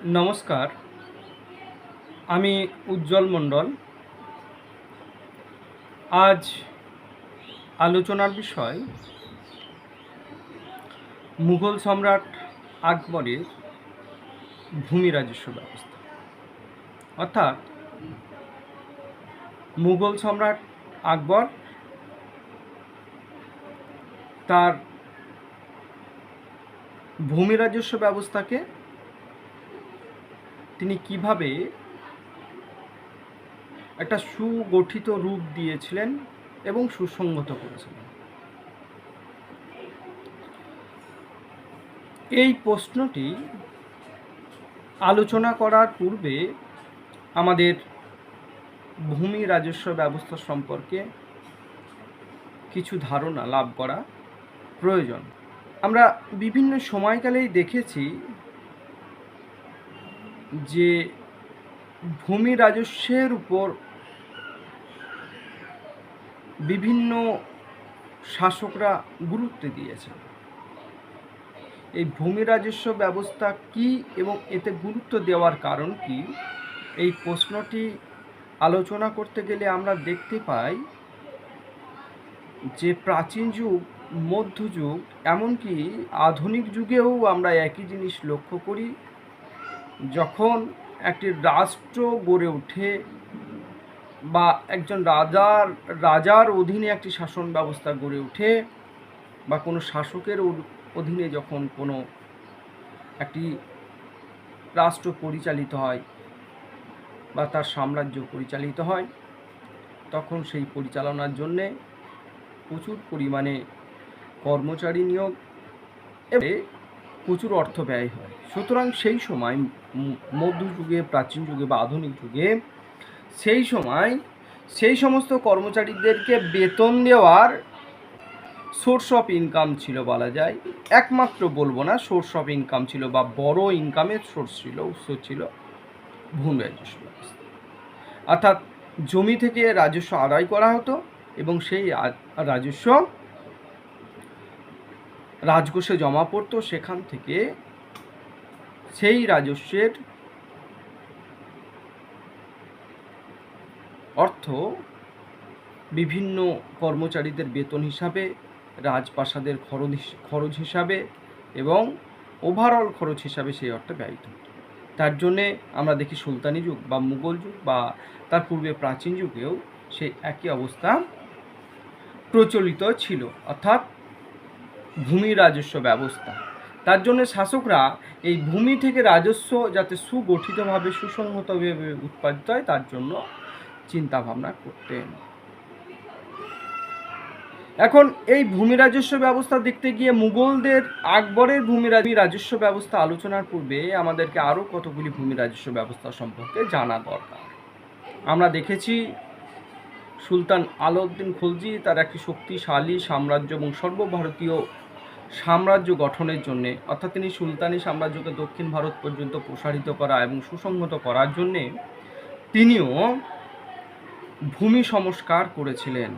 নমস্কার, আমি উজ্জ্বল মণ্ডল। আজ আলোচনার বিষয় মুঘল সম্রাট আকবরের ভূমি রাজস্ব ব্যবস্থা। অর্থাৎ মুঘল সম্রাট আকবর তার ভূমি রাজস্ব ব্যবস্থাকে তিনি কিভাবে একটা সুগঠিত রূপ দিয়েছিলেন এবং সুসংগত করেছিলেন। এই প্রশ্নটি আলোচনা করার পূর্বে আমাদের ভূমি রাজস্ব ব্যবস্থা সম্পর্কে কিছু ধারণা লাভ করা প্রয়োজন। আমরা বিভিন্ন সময়কালেই দেখেছি যে ভূমি রাজস্বের উপর বিভিন্ন শাসকরা গুরুত্ব দিয়েছেন। এই ভূমি রাজস্ব ব্যবস্থা কি এবং এতে গুরুত্ব দেওয়ার কারণ কি, এই প্রশ্নটি আলোচনা করতে গেলে আমরা দেখতে পাই যে প্রাচীন যুগ, মধ্যযুগ, এমনকি আধুনিক যুগেও আমরা একই জিনিস লক্ষ্য করি। যখন একটি রাষ্ট্র গড়ে ওঠে বা একজন রাজার অধীনে একটি শাসন ব্যবস্থা গড়ে ওঠে বা কোনো শাসকের অধীনে যখন কোনো একটি রাষ্ট্র পরিচালিত হয় বা তার সাম্রাজ্য পরিচালিত হয়, তখন সেই পরিচালনার জন্যে প্রচুর পরিমাণে কর্মচারী নিয়োগ এবং প্রচুর অর্থ ব্যয় হয়। সুতরাং সেই সময় মধ্যযুগে, প্রাচীন যুগে বা আধুনিক যুগে সেই সময় সেই সমস্ত কর্মচারীদেরকে বেতন দেওয়ার সোর্স অফ ইনকাম ছিল বলা যায়। একমাত্র বলবো না, সোর্স অফ ইনকাম ছিল বা বড় ইনকামের সোর্স ছিল, উৎস ছিল ভূমি রাজস্ব ব্যবস্থা। অর্থাৎ জমি থেকে রাজস্ব আদায় করা হতো এবং সেই রাজস্ব রাজকোষে জমা পড়তো। সেখান থেকে সেই রাজস্বের অর্থ বিভিন্ন কর্মচারীদের বেতন হিসাবে, রাজপ্রাসাদের খরচ হিসাবে এবং ওভারঅল খরচ হিসাবে সেই অর্থ ব্যয়িত হতো। তার জন্যে আমরা দেখি সুলতানি যুগ বা মুঘল যুগ বা তার পূর্বে প্রাচীন যুগেও সেই একই অবস্থা প্রচলিত ছিল, অর্থাৎ ভূমি রাজস্ব ব্যবস্থা। তার জন্য শাসকরা এই ভূমি থেকে রাজস্ব যাতে সুগঠিতভাবে, সুসংহতভাবে উৎপাদিত হয় তার জন্য চিন্তা ভাবনা করতেন। এখন এই ভূমি রাজস্ব ব্যবস্থা দেখতে গিয়ে মুঘলদের আকবরের ভূমি রাজস্ব ব্যবস্থা আলোচনার পূর্বে আমাদেরকে আরও কতগুলি ভূমি রাজস্ব ব্যবস্থা সম্পর্কে জানা দরকার। আমরা দেখেছি সুলতান আলাউদ্দিন খলজি তার একটি শক্তিশালী সাম্রাজ্য এবং সর্বভারতীয় সাম্রাজ্য গঠনের জন্য, অর্থাৎ তিনি সুলতানি সাম্রাজ্যকে দক্ষিণ ভারত পর্যন্ত প্রসারিত করা এবং সুসংহত করার জন্যে তিনিও ভূমি সংস্কার করেছিলেন।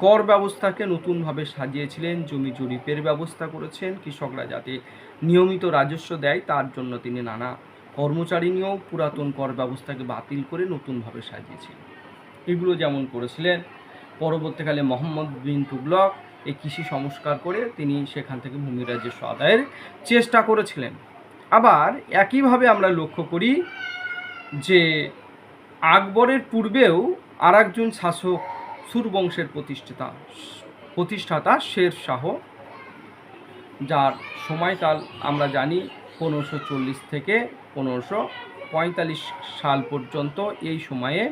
কর ব্যবস্থাকে নতুনভাবে সাজিয়েছিলেন, জমি জরিপের ব্যবস্থা করেছেন, কৃষকরা যাতে নিয়মিত রাজস্ব দেয় তার জন্য তিনি নানা কর্মচারী নিয়েও পুরাতন কর ব্যবস্থাকে বাতিল করে নতুনভাবে সাজিয়েছিলেন। এগুলো যেমন করেছিলেন, পরবর্তীকালে মোহাম্মদ বিন তুগলক এই কৃষি সংস্কার করে তিনি সেখান থেকে ভূমি রাজস্ব আদায়ের চেষ্টা করেছিলেন। আবার একইভাবে আমরা লক্ষ্য করি যে আকবরের পূর্বেও আর একজন শাসক, সুর বংশের প্রতিষ্ঠাতা শের শাহ, যার সময়কাল আমরা জানি 1540 থেকে 1545 সাল পর্যন্ত। এই সময়ে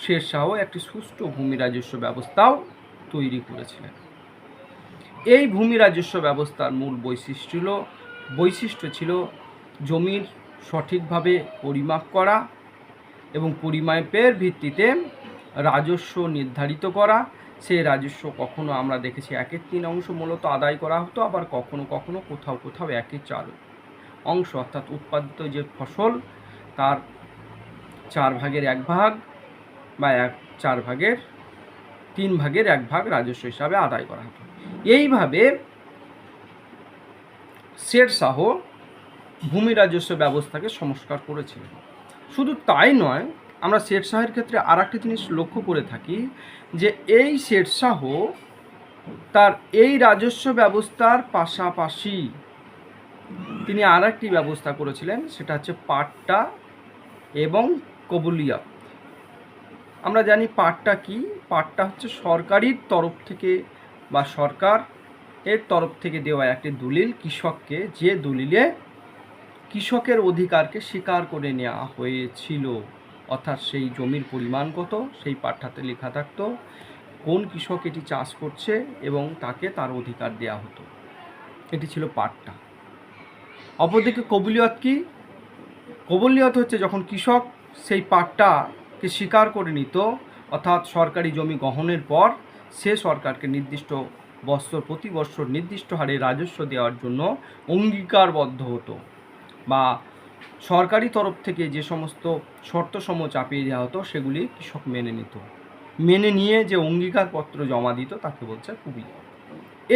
শের শাহ একটি সুষ্ঠু ভূমি রাজস্ব ব্যবস্থাও তৈরি করেছিলেন। এই ভূমি রাজস্ব ব্যবস্থার মূল বৈশিষ্ট্য ছিল জমির সঠিকভাবে পরিমাপ করা এবং পরিমাপের ভিত্তিতে রাজস্ব নির্ধারিত করা। সেই রাজস্ব কখনো আমরা দেখেছি 1/3 অংশ মূলত আদায় করা হতো, আবার কখনো কখনো কোথাও 1/4 অংশ, অর্থাৎ উৎপাদিত যে ফসল তার 4/1 ভাগ বা 3/1 ভাগ রাজস্ব হিসাবে আদায় করা হতো। এইভাবে শের শাহ ভূমি রাজস্ব ব্যবস্থাকে সংস্কার করেছিলেন। শুধু তাই নয়, আমরা শের শাহের ক্ষেত্রে আর একটা জিনিস লক্ষ্য করে থাকি যে এই শের শাহ তার এই রাজস্ব ব্যবস্থার পাশাপাশি তিনি আর একটি ব্যবস্থা করেছিলেন, সেটা হচ্ছে পাট্টা এবং কবুলিয়ত। আমরা জানি পাট্টা কি। পাট্টা হচ্ছে সরকারের তরফ থেকে বা সরকার এর তরফ থেকে দেওয়া একটি দলিল কৃষককে, যে দলিলে কৃষকের অধিকারকে স্বীকার করে নেওয়া হয়েছিল। অর্থাৎ সেই জমির পরিমাণ কত সেই পাট্টাতে লেখা থাকতো, কোন কৃষক এটি চাষ করছে এবং তাকে তার অধিকার দেওয়া হতো। এটি ছিল পাট্টা। অপরদিকে কবুলিয়ত কি? কবুলিয়ত হচ্ছে যখন কৃষক সেই পাট্টাকে স্বীকার করে নিত, অর্থাৎ সরকারি জমি গ্রহণের পর সে সরকারকে নির্দিষ্ট বৎসর প্রতি বৎসর নির্দিষ্ট হারে রাজস্ব দেওয়ার জন্য অঙ্গীকারবদ্ধ হতো, বা সরকারি তরফ থেকে যে সমস্ত শর্তসমূহ চাপিয়ে দেওয়া হতো সেগুলি কৃষক মেনে নিত। মেনে নিয়ে যে অঙ্গীকারপত্র জমা দিত তাকে বলছে কবুলিয়ত।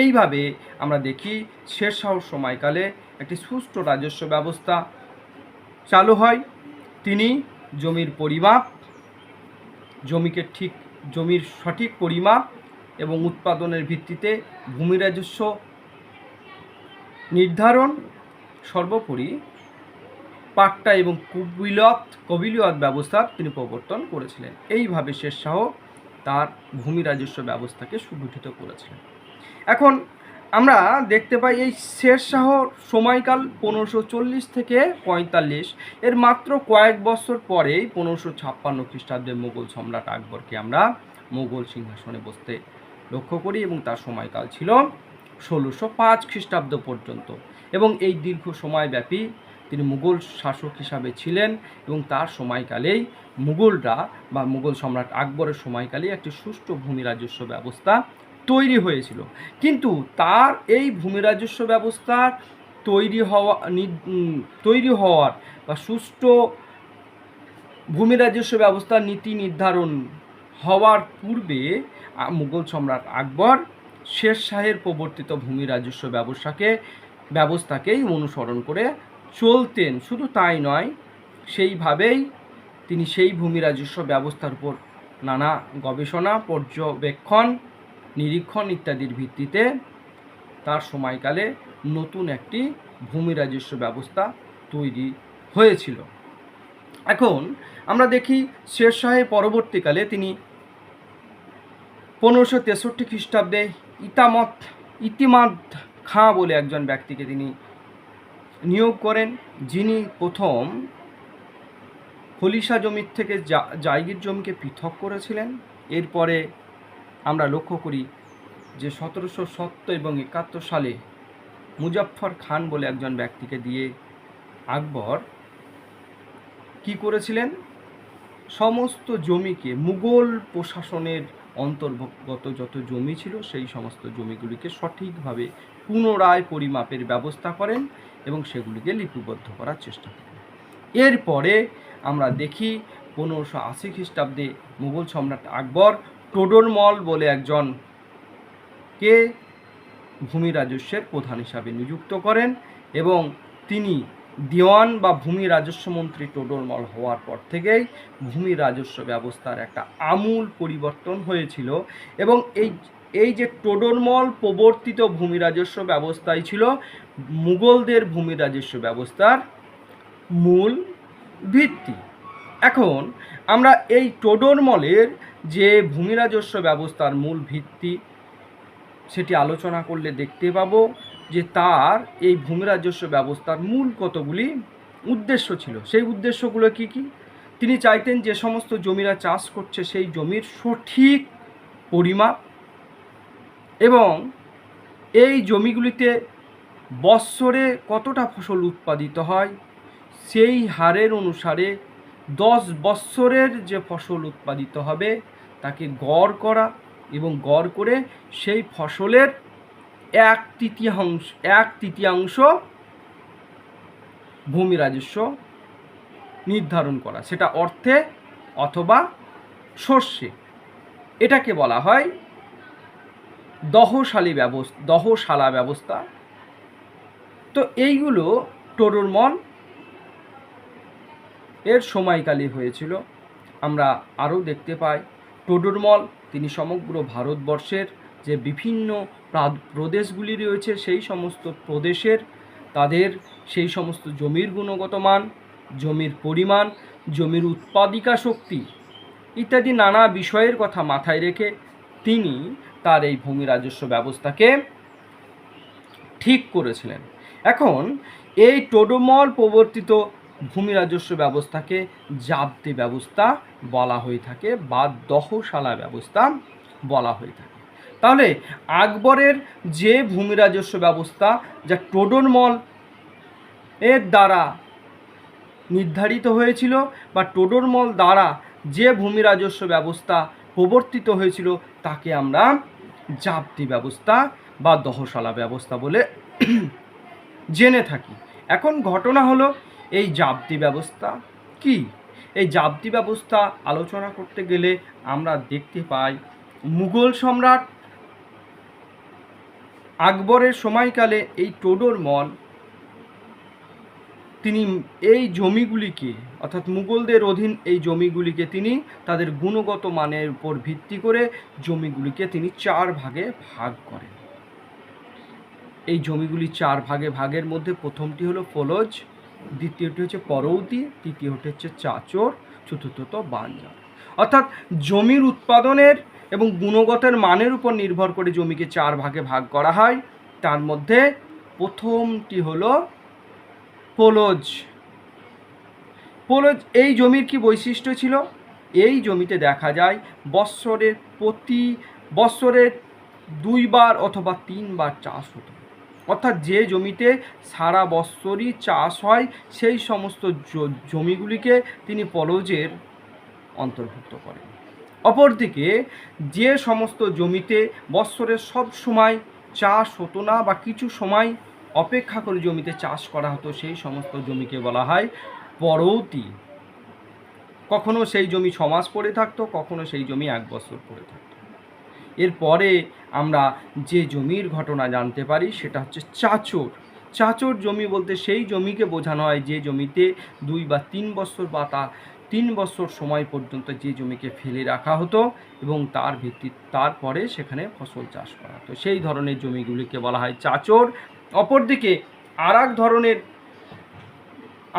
এইভাবে আমরা দেখি শের শাহর সময়কালে একটি সুষ্ঠু রাজস্ব ব্যবস্থা চালু হয়। তিনি জমির পরিমাপ, জমির সঠিক পরিমাপ এবং উৎপাদনের ভিত্তিতে ভূমি রাজস্ব নির্ধারণ, সর্বোপরি পাট্টা এবং কবিলিয়ত ব্যবস্থার তিনি প্রবর্তন করেছিলেন। এইভাবে শের শাহ তার ভূমি রাজস্ব ব্যবস্থাকে সুগঠিত করেছিলেন। এখন আমরা দেখতে পাই এই শের শাহর সময়কাল 1540 থেকে 45, এর মাত্র কয়েক বছর পরেই 1556 খ্রিস্টাব্দে মুঘল সম্রাট আকবরকে আমরা মুঘল সিংহাসনে বসতে লক্ষ্য করি, এবং তার সময়কাল ছিল 1605 খ্রিস্টাব্দ পর্যন্ত। এবং এই দীর্ঘ সময়ব্যাপী তিনি মুঘল শাসক হিসাবে ছিলেন, এবং তার সময়কালেই মুঘলরা বা মুঘল সম্রাট আকবরের সময়কালেই একটি সুষ্ঠু ভূমি রাজস্ব ব্যবস্থা তৈরি হয়েছিল। কিন্তু তার এই ভূমি রাজস্ব ব্যবস্থার তৈরি হওয়ার বা সুষ্ঠু ভূমি রাজস্ব ব্যবস্থার নীতি নির্ধারণ হওয়ার পূর্বে মুঘল সম্রাট আকবর শের শাহের প্রবর্তিত ভূমি রাজস্ব ব্যবস্থাকেই অনুসরণ করে চলতেন। শুধু তাই নয়, সেইভাবেই তিনি সেই ভূমি রাজস্ব ব্যবস্থার উপর নানা গবেষণা, পর্যবেক্ষণ, নিরীক্ষণ ইত্যাদির ভিত্তিতে তার সময়কালে নতুন একটি ভূমি রাজস্ব ব্যবস্থা তৈরি হয়েছিল। এখন আমরা দেখি শের শাহের পরবর্তীকালে তিনি 1563 খ্রিস্টাব্দে ইতিমাদ খাঁ বলে একজন ব্যক্তিকে তিনি নিয়োগ করেন, যিনি প্রথম খলিশা জমির থেকে জায়গির জমিকে পৃথক করেছিলেন। এরপরে আমরা লক্ষ্য করি যে 1770 এবং 71 সালে মুজাফফর খান বলে একজন ব্যক্তিকে দিয়ে আকবর কি করেছিলেন, সমস্ত জমিকে মুঘল প্রশাসনের অন্তর্গত যত জমি ছিল সেই সমস্ত জমিগুলিকে সঠিকভাবে পুনরায় পরিমাপের ব্যবস্থা করেন এবং সেগুলিকে লিপিবদ্ধ করার চেষ্টা করেন। এরপরে আমরা দেখি 1580 খ্রিস্টাব্দে মুঘল সম্রাট আকবর টোডরমল বলে একজনকে ভূমি রাজস্বের প্রধান হিসাবে নিযুক্ত করেন, এবং তিনি দেওয়ান বা ভূমি রাজস্ব মন্ত্রী টোডরমল হওয়ার পর থেকেই ভূমি রাজস্ব ব্যবস্থার একটা আমূল পরিবর্তন হয়েছিল। এবং এই যে টোডরমল প্রবর্তিত ভূমি রাজস্ব ব্যবস্থাই ছিল মুঘলদের ভূমি রাজস্ব ব্যবস্থার মূল ভিত্তি। এখন আমরা এই টোডরমলের যে ভূমি রাজস্ব ব্যবস্থার মূল ভিত্তি সেটি আলোচনা করলে দেখতে পাবো যে তার এই ভূমি রাজস্ব ব্যবস্থার মূল কতগুলি উদ্দেশ্য ছিল। সেই উদ্দেশ্যগুলো কি কি? তিনি চাইতেন যে সমস্ত জমিরা চাষ করছে সেই জমির সঠিক পরিমাপ, এবং এই জমিগুলিতে বৎসরে কতটা ফসল উৎপাদিত হয় সেই হারের অনুসারে 10 বৎসরের যে ফসল উৎপাদিত হবে তাকে গড় করা, এবং গড় করে সেই ফসলের এক তৃতীয়াংশ ভূমি রাজস্ব নির্ধারণ করা, সেটা অর্থে অথবা শস্যে। এটাকে বলা হয় দহশালা ব্যবস্থা। তো এইগুলো টোডরমল এর সময়কালে হয়েছিল। আমরা আরও দেখতে পাই টোডরমল তিনি সমগ্র ভারতবর্ষের যে বিভিন্ন প্রদেশগুলি রয়েছে সেই সমস্ত প্রদেশের তাদের সেই সমস্ত জমির গুণগত মান, জমির পরিমাণ, জমির উৎপাদিকা শক্তি ইত্যাদি নানা বিষয়ের কথা মাথায় রেখে তিনি তার এই ভূমি রাজস্ব ব্যবস্থাকে ঠিক করেছিলেন। এখন এই টোডরমল প্রবর্তিত ভূমি রাজস্ব ব্যবস্থাকে জাপ্তি ব্যবস্থা বলা হয়ে থাকে বা দহশালা ব্যবস্থা বলা হয়ে থাকে। তাহলে আকবরের যে ভূমি রাজস্ব ব্যবস্থা যা টোডরমল এর দ্বারা নির্ধারিত হয়েছিল বা টোডরমল দ্বারা যে ভূমি রাজস্ব ব্যবস্থা প্রবর্তিত হয়েছিল তাকে আমরা জাপ্তি ব্যবস্থা বা দহশালা ব্যবস্থা বলে জেনে থাকি। এখন ঘটনা হলো এই জাপ্তি ব্যবস্থা কি? এই জাপ্তি ব্যবস্থা আলোচনা করতে গেলে আমরা দেখতে পাই মুঘল সম্রাট আকবরের সময়কালে এই টোডরমল তিনি এই জমিগুলিকে অর্থাৎ মুঘলদের অধীন এই জমিগুলিকে তিনি তাদের গুণগত মানের উপর ভিত্তি করে জমিগুলিকে তিনি 4 ভাগে ভাগ করেন। এই জমিগুলি 4 ভাগের মধ্যে প্রথমটি হলো ফলজ, দ্বিতীয়টি হচ্ছে পরৌতি, তৃতীয়টি হচ্ছে চাচর, চতুর্থত বাঞ্জার। অর্থাৎ জমির উৎপাদনের এবং গুণগতের মানের উপর নির্ভর করে জমিকে 4 ভাগে ভাগ করা হয়। তার মধ্যে প্রথমটি হলো ফলজ। এই জমির কি বৈশিষ্ট্য ছিল? এই জমিতে দেখা যায় প্রতি বৎসরের 2 বার অথবা 3 বার চাষ হতো। অর্থাৎ যে জমিতে সারা বৎসরই চাষ হয় সেই সমস্ত জমিগুলিকে তিনি ফলজের অন্তর্ভুক্ত করেন। অপরদিকে যে সমস্ত জমিতে বৎসরের সব সময় চাষ হতো না বা কিছু সময় অপেক্ষা করে জমিতে চাষ করা হতো সেই সমস্ত জমিকে বলা হয় পরৌতি। কখনো সেই জমি 6 মাস পড়ে থাকতো, কখনো সেই জমি 1 বছর পড়ে থাকতো। এরপরে আমরা যে জমির ঘটনা জানতে পারি সেটা হচ্ছে চাচর। চাচর জমি বলতে সেই জমিকে বোঝানো হয় যে জমিতে 2 বা 3 বছর বা 3 বছর সময় পর্যন্ত যে জমিকে ফেলে রাখা হতো এবং তারপরে সেখানে ফসল চাষ করা হতো, সেই ধরনের জমিগুলিকে বলা হয় চাচর। অপরদিকে আর এক ধরনের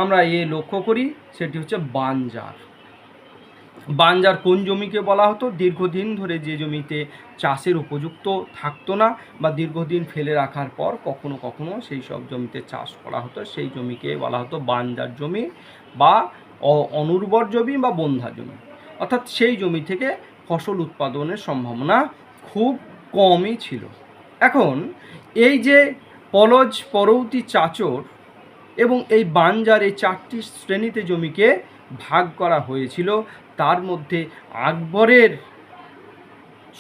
আমরা লক্ষ্য করি সেটি হচ্ছে বাঞ্জার। বাঞ্জার কোন জমিকে বলা হতো? দীর্ঘদিন ধরে যে জমিতে চাষের উপযুক্ত থাকতো না বা দীর্ঘদিন ফেলে রাখার পর কখনো কখনো সেই সব জমিতে চাষ করা হতো, সেই জমিকে বলা হতো বাঞ্জার জমি বা অনুর্বর জমি বা বন্ধ্যা জমি। অর্থাৎ সেই জমি থেকে ফসল উৎপাদনের সম্ভাবনা খুব কমই ছিল। এখন এই যে ফলজ, পরৌতি, চাচর এবং এই বাঞ্জার এই 4টি শ্রেণীতে জমিকে ভাগ করা হয়েছিল। তার মধ্যে আকবরের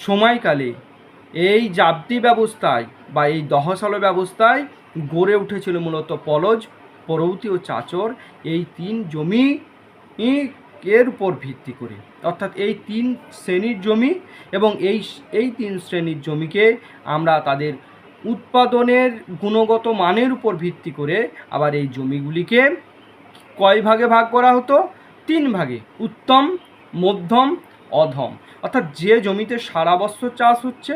সময়কালে এই জাপ্তি ব্যবস্থায় বা এই দহশালা ব্যবস্থায় গড়ে উঠেছিল মূলত ফলজ, পরৌতি ও চাচর এই 3 জমি এর উপর ভিত্তি করে। অর্থাৎ এই 3 শ্রেণীর জমি এবং এই 3 শ্রেণীর জমিকে আমরা তাদের উৎপাদনের গুণগত মানের উপর ভিত্তি করে আবার এই জমিগুলিকে কয় ভাগে ভাগ করা হতো? 3 ভাগে, উত্তম, মধ্যম, অধম। অর্থাৎ যে জমিতে সারা বছর চাষ হচ্ছে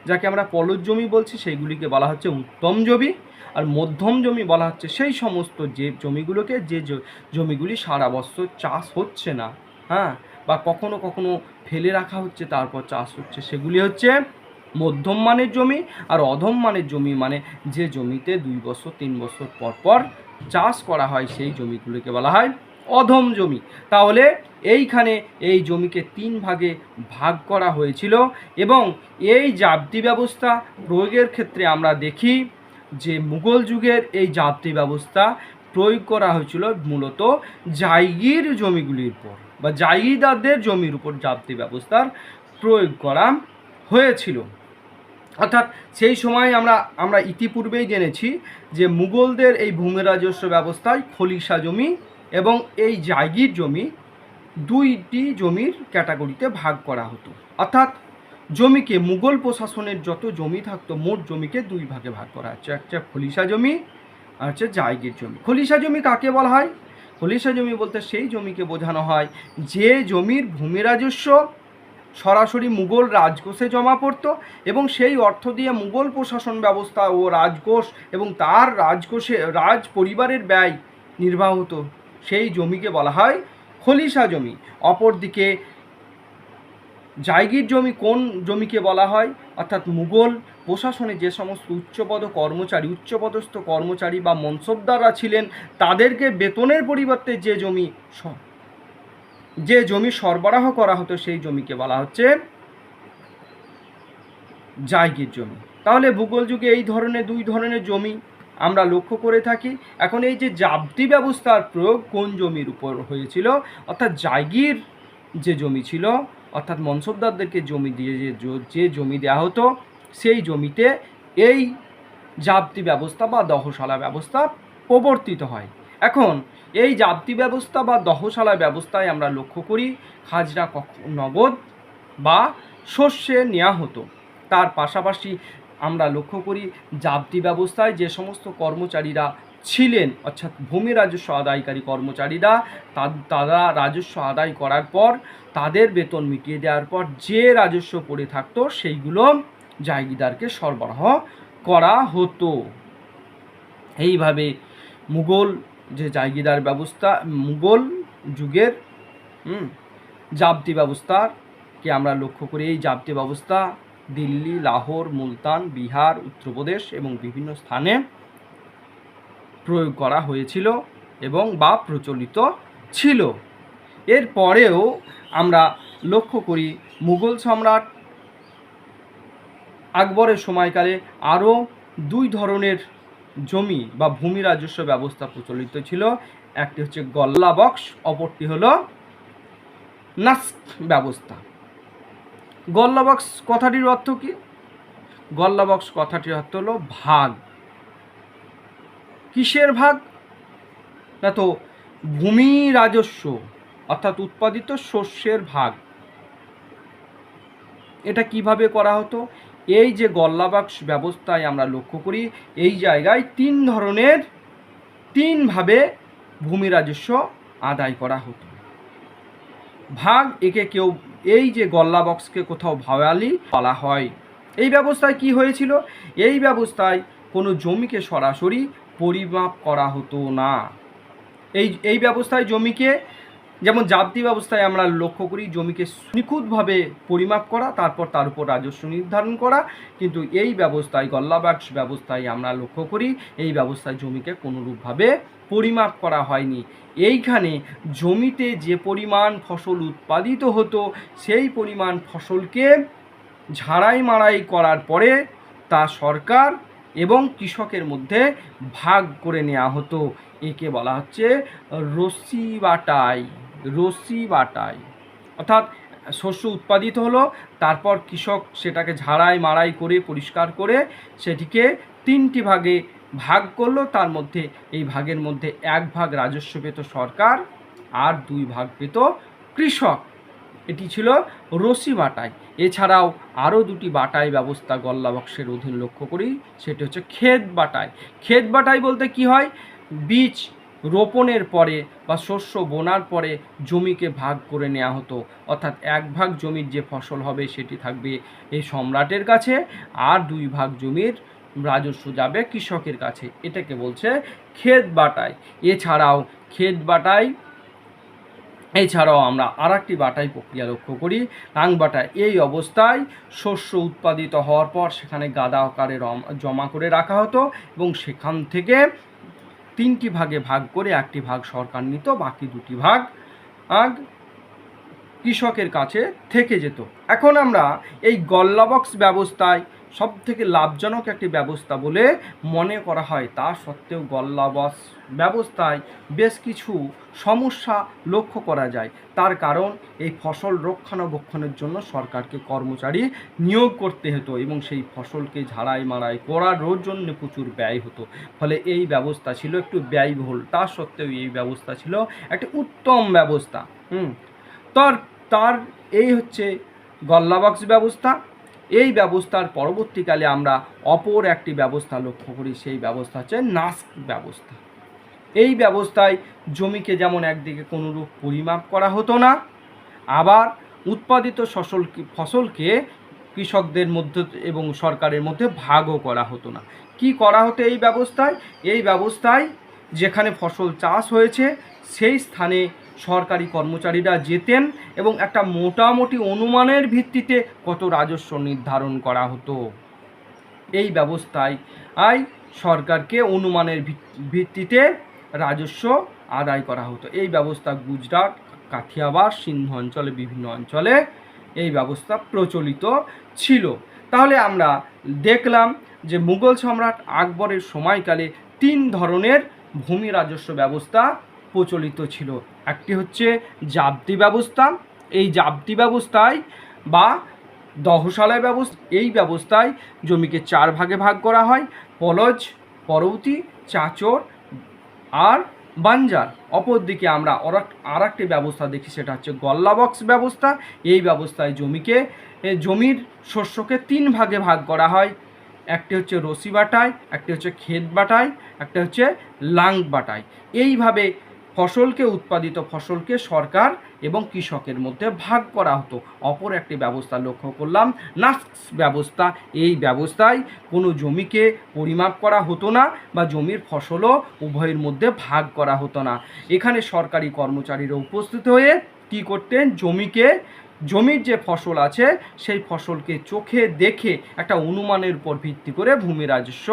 যাকে আমরা ফলজ জমি বলছি সেইগুলিকে বলা হচ্ছে উত্তম জমি, আর মধ্যম জমি বলা হচ্ছে সেই সমস্ত যে জমিগুলোকে যে জমিগুলি সারা বছর চাষ হচ্ছে না, বা কখনো কখনো ফেলে রাখা হচ্ছে তারপর চাষ হচ্ছে, সেগুলি হচ্ছে মধ্যম মানের জমি। আর অধম মানের জমি মানে যে জমিতে 2 বছর 3 বছর পর পর চাষ করা হয় সেই জমিগুলোকে বলা হয় অধম জমি। তাহলে এইখানে এই জমিকে 3 ভাগে ভাগ করা হয়েছিল এবং এই জাপ্তি ব্যবস্থা প্রয়োগের ক্ষেত্রে আমরা দেখি যে মুঘল যুগের এই জাপ্তি ব্যবস্থা প্রয়োগ করা হয়েছিল মূলত জায়গির জমিগুলির উপর বা জায়গিদারদের জমির উপর জাপ্তি ব্যবস্থার প্রয়োগ করা হয়েছিল। অর্থাৎ সেই সময় আমরা ইতিপূর্বেই জেনেছি যে মুঘলদের এই ভূমি রাজস্ব ব্যবস্থায় খলিশা জমি এবং এই জায়গির জমি 2টি জমির ক্যাটাগরিতে ভাগ করা হতো। অর্থাৎ জমিকে মুঘল প্রশাসনের যত জমি থাকতো মোট জমিকে 2 ভাগে ভাগ করা হচ্ছে, একটা খলিশা জমি আর হচ্ছে জায়গির জমি। খলিশা জমি কাকে বলা হয়? খলিশা জমি বলতে সেই জমিকে বোঝানো হয় যে জমির ভূমি রাজস্ব সরাসরি মুঘল রাজকোষে জমা পড়ত এবং সেই অর্থ দিয়ে মুঘল প্রশাসন ব্যবস্থা ও রাজকোষ এবং তার রাজকোষে রাজ পরিবারের ব্যয় নির্বাহ হতো। সেই জমিকে বলা হয় খলিশা জমি। অপরদিকে জায়গির জমি কোন জমিকে বলা হয়? অর্থাৎ মুঘল প্রশাসনে যে সমস্ত উচ্চপদস্থ কর্মচারী বা মনসবদাররা ছিলেন তাদেরকে বেতনের পরিবর্তে যে জমি সরবরাহ করা হতো সেই জমিকে বলা হচ্ছে জায়গির জমি। তাহলে ভূগোল যুগে এই ধরনের দুই ধরনের জমি আমরা লক্ষ্য করে থাকি। এখন এই যে জাবতি ব্যবস্থার প্রয়োগ কোন জমির উপর হয়েছিল? অর্থাৎ জায়গির যে জমি ছিল, অর্থাৎ মনসবদারদেরকে জমি দিয়ে যে জমি দেওয়া হতো সেই জমিতে এই জাবতি ব্যবস্থা বা দহশালা ব্যবস্থা প্রবর্তিত হয়। এখন এই জাবতি ব্যবস্থা বা দহশালা ব্যবস্থায় আমরা লক্ষ্য করি খাজনা নগদ বা শস্যে নেওয়া হতো। তার পাশাপাশি আমরা লক্ষ্য করি জাবতি ব্যবস্থায় যে সমস্ত কর্মচারীরা ছিলেন, অর্থাৎ ভূমি রাজস্ব আদায়কারী কর্মচারীরা, তারা রাজস্ব আদায় করার পর তাদের বেতন মিটিয়ে দেওয়ার পর যে রাজস্ব পড়ে থাকতো সেইগুলো জায়গিদারকে সরবরাহ করা হতো। এইভাবে মুঘল যে জায়গিদার ব্যবস্থা, মুঘল যুগের জাবতি ব্যবস্থাকে আমরা লক্ষ্য করি। এই জাবতি ব্যবস্থা দিল্লি, লাহোর, মুলতান, বিহার, উত্তরপ্রদেশ এবং বিভিন্ন স্থানে প্রয়োগ করা হয়েছিল এবং বা প্রচলিত ছিল। এরপরেও আমরা লক্ষ্য করি মুঘল সম্রাট আকবরের সময়কালে আরও দুই ধরনের জমি বা ভূমি রাজস্ব ব্যবস্থা প্রচলিত ছিল। একটি হচ্ছে গল্লা বক্স, অপরটি হলো নাস্ক ব্যবস্থা। গল্লা বক্স কথাটির অর্থ কি? গল্লা বক্স কথাটির অর্থ হলো ভাগ। কিসের ভাগ? না তো ভূমি রাজস্ব অর্থাৎ উৎপাদিত শস্যের ভাগ। এটা কিভাবে করা হতো? এই যে গল্লা বক্স ব্যবস্থায় আমরা লক্ষ্য করি এই জায়গায় তিনভাবে ভূমি রাজস্ব আদায় করা হতো। ভাগ, একে কেউ এই যে গল্লা বক্সকে কোথাও ভাওয়ালি বলা হয়। এই ব্যবস্থায় কি হয়েছিল? এই ব্যবস্থায় কোনো জমিকে সরাসরি পরিমাপ করা হতো না। এই ব্যবস্থায় জমিকে, যেমন জাবতি ব্যবস্থায় আমরা লক্ষ্য করি জমিকে নিখুঁতভাবে পরিমাপ করা, তারপর তার উপর রাজস্ব নির্ধারণ করা, কিন্তু এই ব্যবস্থায় গল্লা বক্স ব্যবস্থায় আমরা লক্ষ্য করি এই ব্যবস্থায় জমিকে কোনোরূপভাবে পরিমাপ করা হয়নি। এইখানে জমিতে যে পরিমাণ ফসল উৎপাদিত হতো সেই পরিমাণ ফসলকে ঝাড়াই মাড়াই করার পরে তা সরকার এবং কৃষকের মধ্যে ভাগ করে নেওয়া হতো। একে বলা হচ্ছে রসি বাটাই। অর্থাৎ শস্য উৎপাদিত হলো, তারপর কৃষক সেটাকে ঝাড়াই মাড়াই করে পরিষ্কার করে সেটিকে তিনটি ভাগে ভাগ করলো। তার মধ্যে এই ভাগের মধ্যে এক ভাগ রাজস্ব পেত সরকার আর দুই ভাগ পেত কৃষক। এটি ছিল রসি বাটাই। এছাড়াও আরও দুটি বাটাই ব্যবস্থা গল্লা বক্সের অধীন লক্ষ্য করি, সেটি হচ্ছে ক্ষেত বাটাই। ক্ষেত বাটাই বলতে কি হয়? বীজ রোপণের পরে বা শস্য বোনার পরে জমিকে ভাগ করে নেওয়া হতো, অর্থাৎ এক ভাগ জমির যে ফসল হবে সেটি থাকবে এই সম্রাটের কাছে আর দুই ভাগ জমির রাজস্ব যাবে কৃষকের কাছে। এটাকে বলছে ক্ষেত বাটাই। এছাড়াও আমরা আর একটি বাটাই প্রক্রিয়া লক্ষ্য করি, রাং বাটাই। এই অবস্থায় শস্য উৎপাদিত হওয়ার পর সেখানে গাদা আকারে জমা করে রাখা হতো এবং সেখান থেকে তিনটি ভাগে ভাগ করে একটি ভাগ সরকার নিত, বাকি দুটি ভাগ কৃষকের কাছে থেকে যেত। এখন আমরা এই গল্লা বক্স ব্যবস্থায় সব থেকে লাভজনক একটি ব্যবস্থা বলে মনে করা হয়, তা সত্ত্বেও গল্লা বক্স ব্যবস্থায় বেশ কিছু সমস্যা লক্ষ্য করা যায়। তার কারণ এই ফসল রক্ষণাবেক্ষণের জন্য সরকারকে কর্মচারী নিয়োগ করতে হতো এবং সেই ফসলকে ঝাড়াই মাড়াই করার জন্য প্রচুর ব্যয় হতো। ফলে এই ব্যবস্থা ছিল একটু ব্যয়বহুল। তা সত্ত্বেও এই ব্যবস্থা ছিল একটি উত্তম ব্যবস্থা। তার এই হচ্ছে গল্লা বক্স ব্যবস্থা। এই ব্যবস্থার পরবর্তীকালে আমরা অপর একটি ব্যবস্থা লক্ষ্য করি, সেই ব্যবস্থা হচ্ছে নাস্ক ব্যবস্থা। এই ব্যবস্থায় জমিকে যেমন একদিকে কোনোরূপ পরিমাপ করা হতো না, আবার উৎপাদিত ফসলকে কৃষকদের মধ্যে এবং সরকারের মধ্যে ভাগও করা হতো না। কি করা হতো এই ব্যবস্থায়? এই ব্যবস্থায় যেখানে ফসল চাষ হয়েছে সেই স্থানে সরকারি কর্মচারীরা যেতেন এবং একটা মোটামুটি অনুমানের ভিত্তিতে কত রাজস্ব নির্ধারণ করা হতো। এই ব্যবস্থায় সরকারকে অনুমানের ভিত্তিতে রাজস্ব আদায় করা হতো। এই ব্যবস্থা গুজরাট, কাথিয়াবাড়, সিন্ধু অঞ্চলে বিভিন্ন অঞ্চলে এই ব্যবস্থা প্রচলিত ছিল। তাহলে আমরা দেখলাম যে মুঘল সম্রাট আকবরের সময়কালে 3 ধরনের ভূমি রাজস্ব ব্যবস্থা প্রচলিত ছিল। একটি হচ্ছে জাবতি ব্যবস্থা। এই জাবতি ব্যবস্থায় বা দহশালায় ব্যবস্থা, এই ব্যবস্থায় জমিকে 4 ভাগে ভাগ করা হয়: পলজ, পরবতী, চাচর আর বাঞ্জার। অপরদিকে আমরা আর একটি ব্যবস্থা দেখি, সেটা হচ্ছে গল্লাবক্স ব্যবস্থা। এই ব্যবস্থায় জমির শস্যকে 3 ভাগে ভাগ করা হয়। একটি হচ্ছে রসি বাটায়, একটি হচ্ছে ক্ষেত বাটায়, একটা হচ্ছে লাং বাটায়। এইভাবে উৎপাদিত ফসলকে সরকার এবং কৃষকের মধ্যে ভাগ করা হতো। অপর একটি ব্যবস্থা লক্ষ্য করলাম, নাস্ক ব্যবস্থা। এই ব্যবস্থায় কোনো জমিকে পরিমাপ করা হতো না বা জমির ফসলও উভয়ের মধ্যে ভাগ করা হতো না। এখানে সরকারি কর্মচারীরা উপস্থিত হয়ে কী করতেন? জমির যে ফসল আছে সেই ফসলকে চোখে দেখে একটা অনুমানের উপর ভিত্তি করে ভূমি রাজস্ব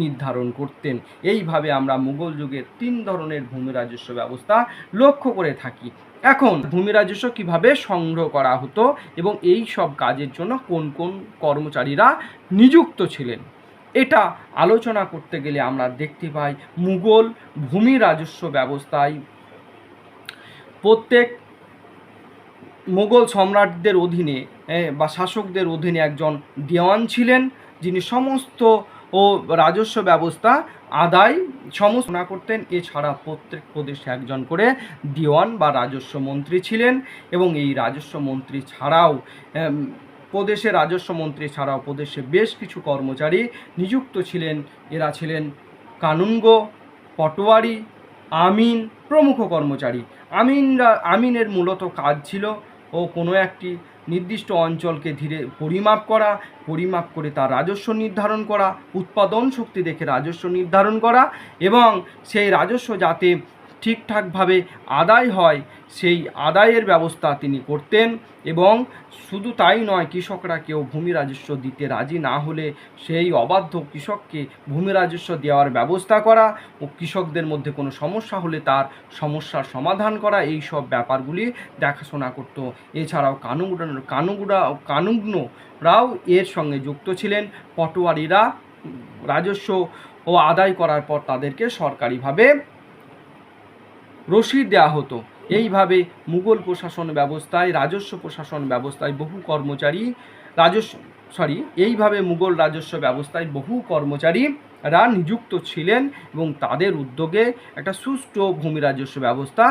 নির্ধারণ করতেন। এইভাবে আমরা মুঘল যুগের 3 ধরনের ভূমি রাজস্ব ব্যবস্থা লক্ষ্য করে থাকি। এখন ভূমি রাজস্ব কিভাবে সংগ্রহ করা হতো এবং এই সব কাজের জন্য কোন কোন কর্মচারীরা নিযুক্ত ছিলেন, এটা আলোচনা করতে গেলে আমরা দেখতে পাই মুঘল ভূমি রাজস্ব ব্যবস্থায় প্রত্যেক মোগল সম্রাটদের অধীনে বা শাসকদের অধীনে একজন দেওয়ান ছিলেন, যিনি সমস্ত রাজস্ব ব্যবস্থা সমস্ত করতেন। এছাড়া প্রত্যেক প্রদেশে একজন করে দেওয়ান বা রাজস্ব মন্ত্রী ছিলেন এবং এই রাজস্ব মন্ত্রী ছাড়াও প্রদেশে বেশ কিছু কর্মচারী নিযুক্ত ছিলেন। এরা ছিলেন কানুনগো, পটোয়ারি, আমিন প্রমুখ কর্মচারী। আমিনের মূলত কাজ ছিল কোনো একটি নির্দিষ্ট অঞ্চলকে পরিমাপ করে তার রাজস্ব নির্ধারণ করা, উৎপাদন শক্তি দেখে রাজস্ব নির্ধারণ করা এবং সেই রাজস্ব যাতে ঠিকঠাকভাবে আদায় হয় সেই আদায়ের ব্যবস্থা তিনি করতেন। এবং শুধু তাই নয়, কৃষকরা কেউ ভূমি রাজস্ব দিতে রাজি না হলে সেই অবাধ্য কৃষককে ভূমি রাজস্ব দেওয়ার ব্যবস্থা করা ও কৃষকদের মধ্যে কোনো সমস্যা হলে তার সমস্যার সমাধান করা, এই সব ব্যাপারগুলি দেখাশোনা করত। এছাড়াও কানুগ্নরাও এর সঙ্গে যুক্ত ছিলেন। পটোয়ারিরা রাজস্ব আদায় করার পর তাদেরকে সরকারিভাবে রসিদ দেওয়া হতো। এইভাবে মুঘল প্রশাসন ব্যবস্থায় মুঘল রাজস্ব ব্যবস্থায় বহু কর্মচারীরা নিযুক্ত ছিলেন এবং তাদের উদ্যোগে একটা সুষ্ঠু ভূমি রাজস্ব ব্যবস্থা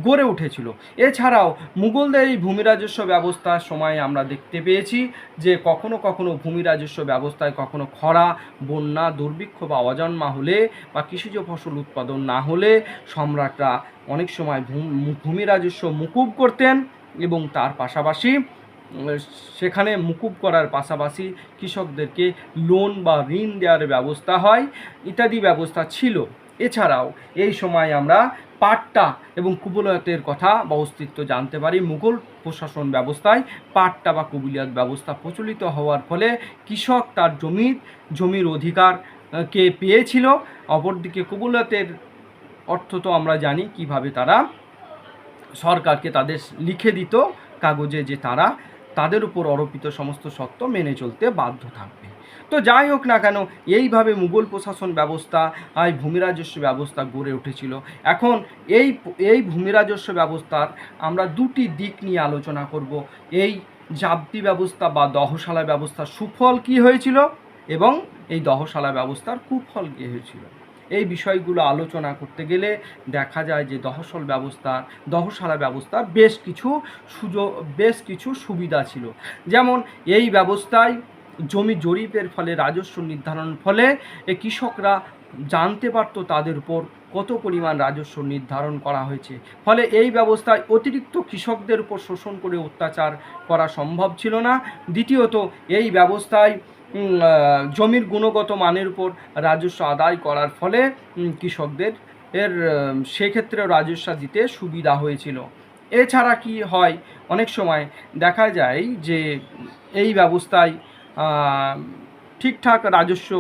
গড়ে উঠেছিল। এছাড়াও মুঘলদের এই ভূমি রাজস্ব ব্যবস্থার সময় আমরা দেখতে পেয়েছি যে কখনো কখনো ভূমি রাজস্ব ব্যবস্থায় কখনো খরা, বন্যা, দুর্ভিক্ষ বা অজন্মা হলে বা কৃষিজ ফসল উৎপাদন না হলে সম্রাটরা অনেক সময় ভূমি রাজস্ব মুকুব করতেন এবং তার পাশাপাশি সেখানে মুকুব করার পাশাপাশি কৃষকদেরকে লোন বা ঋণ দেওয়ার ব্যবস্থা হয় ইত্যাদি ব্যবস্থা ছিল। এছাড়াও এই সময় আমরা পাট্টা এবং কুবুলিয়তের কথা বা অস্তিত্ব জানতে পারি। মুঘল প্রশাসন ব্যবস্থায় পাট্টা বা কুবুলিয়ত ব্যবস্থা প্রচলিত হওয়ার ফলে কৃষক তার জমির অধিকারকে পেয়েছিল। অপরদিকে কুবুলিয়তের অর্থ তো আমরা জানি, কিভাবে তারা সরকারকে তাদের লিখে দিত কাগজে যে তারা তাদের উপর আরোপিত সমস্ত শর্ত মেনে চলতে বাধ্য থাকবে। তো যাই হোক না কেন, এইভাবে মুঘল প্রশাসন ব্যবস্থা ভূমি রাজস্ব ব্যবস্থা গড়ে উঠেছিল। এখন এই ভূমি রাজস্ব ব্যবস্থার আমরা 2টি দিক নিয়ে আলোচনা করব। এই জাবতি ব্যবস্থা বা দহশালা ব্যবস্থার সুফল কী হয়েছিল এবং এই দহশালা ব্যবস্থার কুফল কী হয়েছিল। এই বিষয়গুলো আলোচনা করতে গেলে দেখা যায় যে দহশালা ব্যবস্থার বেশ কিছু সুবিধা ছিল। যেমন এই ব্যবস্থায় জমি জরিপের ফলে, রাজস্ব নির্ধারণের ফলে এই কৃষকরা জানতে পারত তাদের উপর কত পরিমাণ রাজস্ব নির্ধারণ করা হয়েছে। ফলে এই ব্যবস্থায় অতিরিক্ত কৃষকদের উপর শোষণ করে অত্যাচার করা সম্ভব ছিল না। দ্বিতীয়ত, এই ব্যবস্থায় জমির গুণগত মানের উপর রাজস্ব আদায় করার ফলে কৃষকদের সেক্ষেত্রে রাজস্ব দিতে সুবিধা হয়েছিল। এছাড়া কি হয়, অনেক সময় দেখা যায় যে এই ব্যবস্থায় ঠিকঠাক রাজস্ব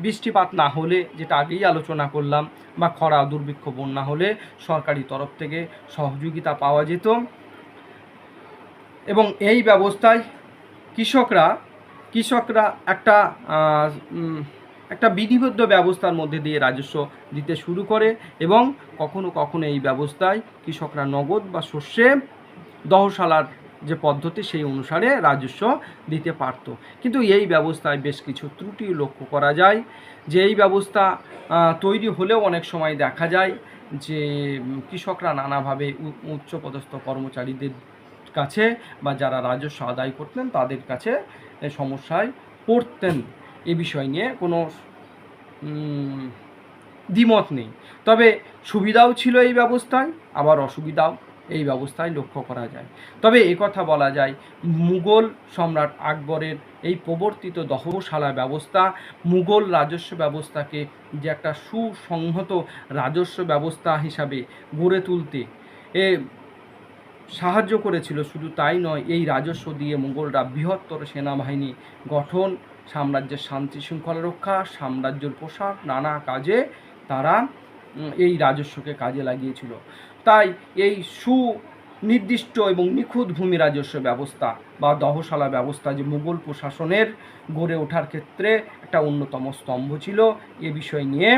বৃষ্টিপাত না হলে, যেটা আগেই আলোচনা করলাম, বা খরা দুর্ভিক্ষ বন্যা হলে সরকারি তরফ থেকে সহযোগিতা পাওয়া যেত। এবং এই ব্যবস্থায় কৃষকরা একটা বিধিবদ্ধ ব্যবস্থার মধ্যে দিয়ে রাজস্ব দিতে শুরু করে, এবং কখনো কখনো এই ব্যবস্থায় কৃষকরা নগদ বা শস্যে দহশালার যে পদ্ধতি সেই অনুসারে রাজস্ব দিতে পারত। কিন্তু এই ব্যবস্থায় বেশ কিছু ত্রুটি লক্ষ্য করা যায়, যে এই ব্যবস্থা তৈরি হলেও অনেক সময় দেখা যায় যে কৃষকরা নানাভাবে উচ্চপদস্থ কর্মচারীদের কাছে বা যারা রাজস্ব আদায় করতেন তাদের কাছে সমস্যায় পড়তেন। এ বিষয় নিয়ে কোনো দ্বিমত নেই। তবে সুবিধাও ছিল এই ব্যবস্থায়, আবার অসুবিধাও এই ব্যবস্থায় লক্ষ্য করা যায়। তবে একথা বলা যায়, মুঘল সম্রাট আকবরের এই প্রবর্তিত দহশালা ব্যবস্থা মুঘল রাজস্ব ব্যবস্থাকে যে একটা সুসংহত রাজস্ব ব্যবস্থা হিসাবে গড়ে তুলতে সাহায্য করেছিল। শুধু তাই নয়, এই রাজস্ব দিয়ে মুঘলরা বৃহত্তর সেনাবাহিনী গঠন, সাম্রাজ্যের শান্তি শৃঙ্খলা রক্ষা, সাম্রাজ্যের প্রসার, নানা কাজে তারা এই রাজস্বকে কাজে লাগিয়েছিল। তাই এই সুনির্দিষ্ট এবং নিখুঁত ভূমি রাজস্ব ব্যবস্থা বা দহশালা ব্যবস্থা যে মুঘল প্রশাসনের গড়ে ওঠার ক্ষেত্রে একটা অন্যতম স্তম্ভ ছিল, এ বিষয় নিয়ে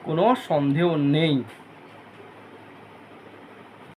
কোনো সন্দেহ নেই।